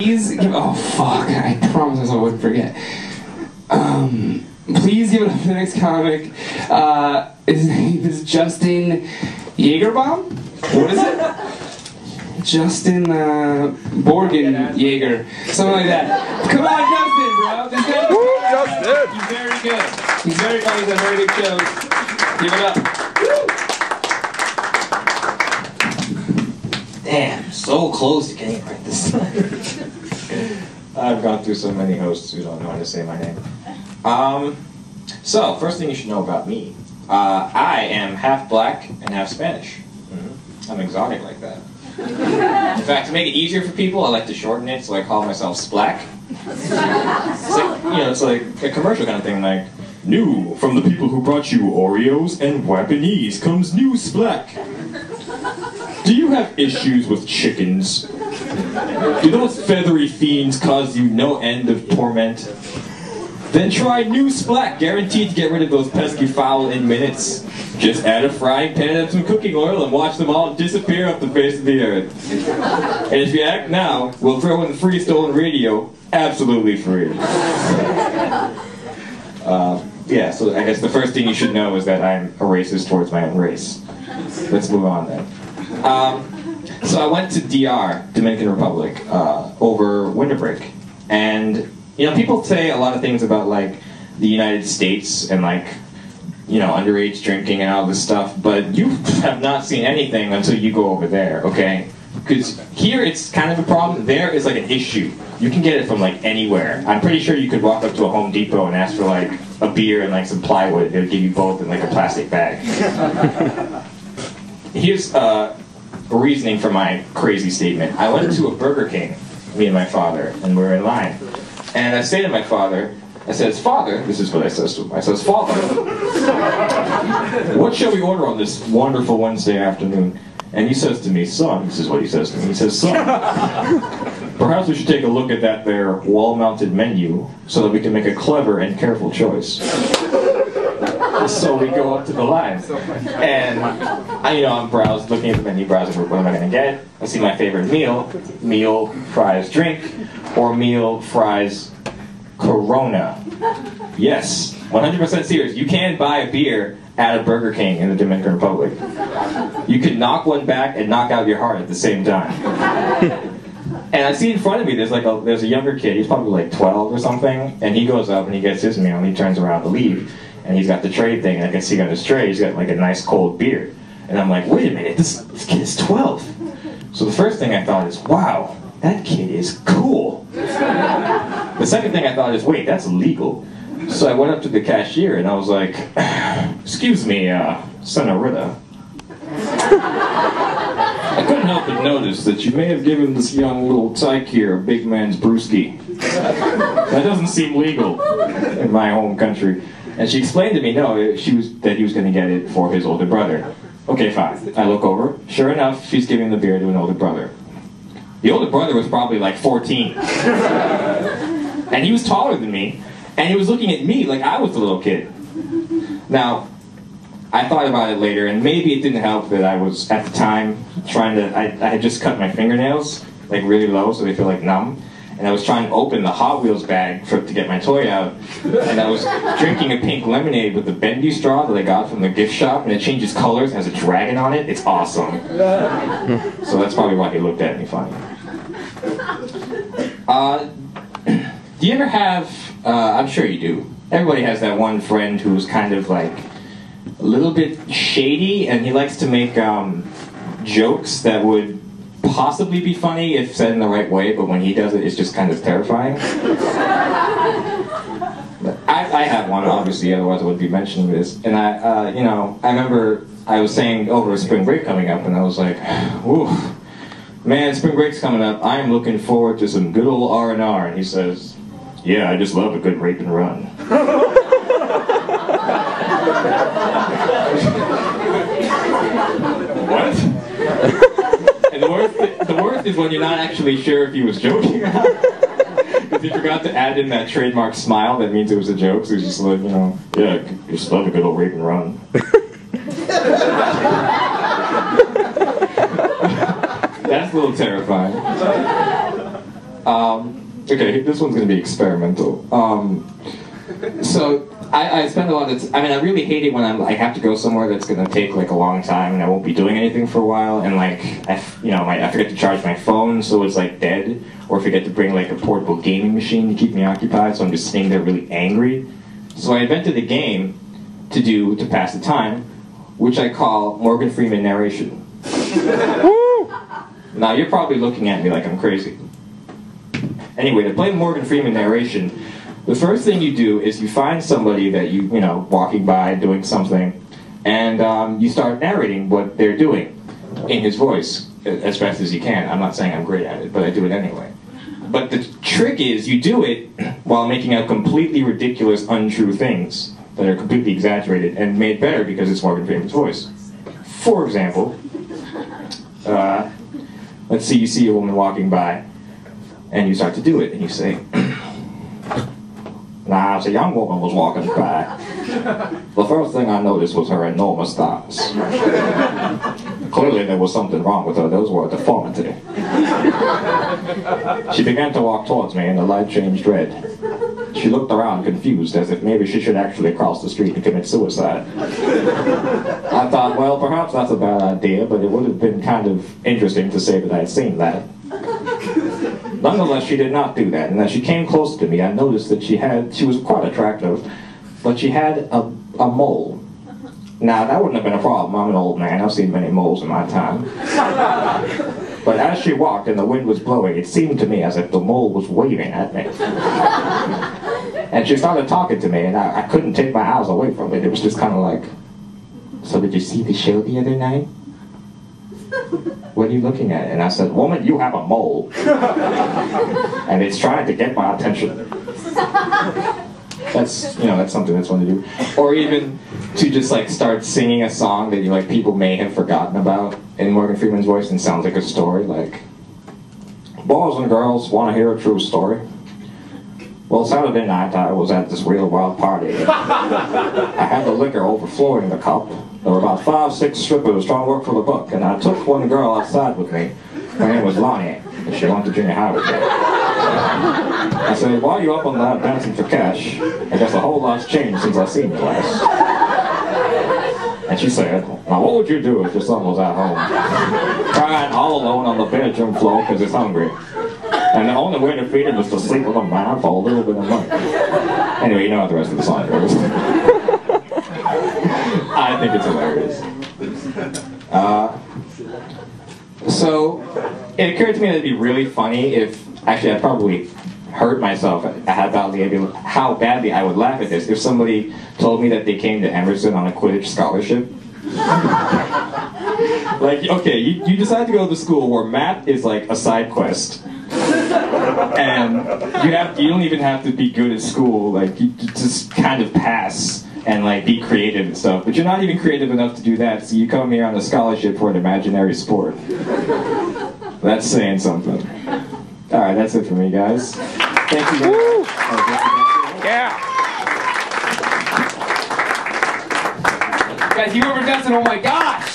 Please give, oh fuck, I promise myself I wouldn't forget. Please give it up to the next comic. His name is Justin Jagerbaum? What is it? Justin Bourguignon, something like that. Come on, Justin, bro. This guy, Justin! He's very good. He's very funny. He's done very big shows. Give it up. Damn, so close to getting it right this time. I've gone through so many hosts who don't know how to say my name. So, first thing you should know about me. I am half black and half Spanish. I'm exotic like that. In fact, to make it easier for people, I like to shorten it, so I call myself Splack. It's like, it's like a commercial kind of thing, like, new from the people who brought you Oreos and Wapanese comes new Splack. Do you have issues with chickens? Do those feathery fiends cause you no end of torment? Then try new Splack, guaranteed to get rid of those pesky fowl in minutes. Just add a frying pan and some cooking oil and watch them all disappear off the face of the earth. And if you act now, we'll throw in the free stolen radio, absolutely free. Yeah, so I guess the first thing you should know is that I'm a racist towards my own race. Let's move on then. So I went to DR, Dominican Republic, over winter break. And, people say a lot of things about, like, the United States and, like, underage drinking and all this stuff, but you have not seen anything until you go over there, okay? Because here it's kind of a problem, there is like an issue. You can get it from like anywhere. I'm pretty sure you could walk up to a Home Depot and ask for like a beer and like some plywood. They would give you both in like a plastic bag. Here's a reasoning for my crazy statement. I went to a Burger King, me and my father, and we were in line. And I say to my father, I says, "Father," this is what I says to him. I says, "Father, what shall we order on this wonderful Wednesday afternoon?" And he says to me, "Son," this is what he says to me, he says, "Son, perhaps we should take a look at that there wall-mounted menu so that we can make a clever and careful choice." So we go up to the line, and I'm looking at the menu, browsing, what am I going to get? I see my favorite meal, fries, drink, or meal, fries, Corona. Yes, 100% serious. You can buy a beer at a Burger King in the Dominican Republic. You can knock one back and knock out your heart at the same time. And I see in front of me, there's a younger kid, he's probably like 12 or something, and he goes up and he gets his meal and he turns around to leave. And he's got the tray thing, and I can see on his tray, he's got like a nice cold beer. And I'm like, wait a minute, this kid is 12. So the first thing I thought is, wow, that kid is cool. The second thing I thought is, wait, that's illegal. So I went up to the cashier and I was like, "Excuse me, Senorita. I couldn't help but notice that you may have given this young little tyke here a big man's brewski. That doesn't seem legal in my home country." And she explained to me, no, that he was going to get it for his older brother. Okay, fine. I look over. Sure enough, she's giving the beer to an older brother. The older brother was probably like 14. And he was taller than me. And he was looking at me like I was the little kid. Now, I thought about it later, and maybe it didn't help that I was, at the time, I had just cut my fingernails, like really low, so they feel like numb. And I was trying to open the Hot Wheels bag to get my toy out. And I was drinking a pink lemonade with a bendy straw that I got from the gift shop, and it changes colors, has a dragon on it. It's awesome. So that's probably why he looked at me funny. Do you ever have, I'm sure you do, everybody has that one friend who's kind of like a little bit shady, and he likes to make jokes that would possibly be funny if said in the right way, but when he does it, it's just kind of terrifying. I have one, obviously, otherwise I wouldn't be mentioning this. And I remember I was saying over spring break coming up, and I was like, "Ooh, man, spring break's coming up. I am looking forward to some good old R&R." And he says, "Yeah, I just love a good rape and run." What? And the worst is when you're not actually sure if he was joking or not. Because he forgot to add in that trademark smile that means it was a joke, so he's just like, "Yeah, I just love a good old rape and run." That's a little terrifying. Okay, this one's gonna be experimental. So I spend a lot of I mean, I really hate it when I have to go somewhere that's gonna take like a long time and I won't be doing anything for a while, and like I forget to charge my phone, so it's like dead, or forget to bring like a portable gaming machine to keep me occupied, so I'm just sitting there really angry. So I invented a game to pass the time, which I call Morgan Freeman narration. Now you're probably looking at me like I'm crazy. Anyway, to play Morgan Freeman narration, the first thing you do is you find somebody that you know, walking by, doing something, and you start narrating what they're doing in his voice as best as you can. I'm not saying I'm great at it, but I do it anyway. But the trick is you do it while making out completely ridiculous, untrue things that are completely exaggerated and made better because it's Morgan Freeman's voice. For example, let's see, you see a woman walking by, and you start to do it, and you say, "Now, as a young woman was walking by, the first thing I noticed was her enormous thighs. Clearly there was something wrong with her. Those were a deformity. She began to walk towards me and the light changed red. She looked around confused as if maybe she should actually cross the street and commit suicide. I thought, well, perhaps that's a bad idea, but it would have been kind of interesting to say that I had seen that. Nonetheless, she did not do that, and as she came closer to me, I noticed that she was quite attractive, but she had a mole. Now, that wouldn't have been a problem. I'm an old man. I've seen many moles in my time. But as she walked and the wind was blowing, it seemed to me as if the mole was waving at me. And she started talking to me, and I couldn't take my eyes away from it. It was just kind of like, "So did you see the show the other night? What are you looking at?" And I said, "Woman, you have a mole. And it's trying to get my attention." That's something that's fun to do. Or even to just like start singing a song that people may have forgotten about in Morgan Freeman's voice and sounds like a story, like, "Boys and girls, want to hear a true story? Well, Saturday night I was at this real wild party. I had the liquor overflowing the cup. There were about 5, 6 strippers trying to work for the buck, and I took one girl outside with me. Her name was Lonnie, and she went to junior high with me. I said, why are you up on that dancing for cash? I guess a whole lot's changed since I seen you last." And she said, "Now what would you do if your son was at home, crying all alone on the bedroom floor because he's hungry? And the only way to feed him is to sleep with a man for a little bit of money." Anyway, you know how the rest of the song goes. I think it's hilarious. So, it occurred to me that it'd be really funny if, actually I'd probably hurt myself at how badly I would laugh at this if somebody told me that they came to Emerson on a Quidditch scholarship. Like, okay, you decide to go to school where math is like a side quest. And you don't even have to be good at school, like you just kind of pass and like be creative and stuff, but you're not even creative enough to do that, so you come here on a scholarship for an imaginary sport. That's saying something. Alright, that's it for me, guys. Thank you very much. Yeah! Guys, you remember dancing? Oh my gosh!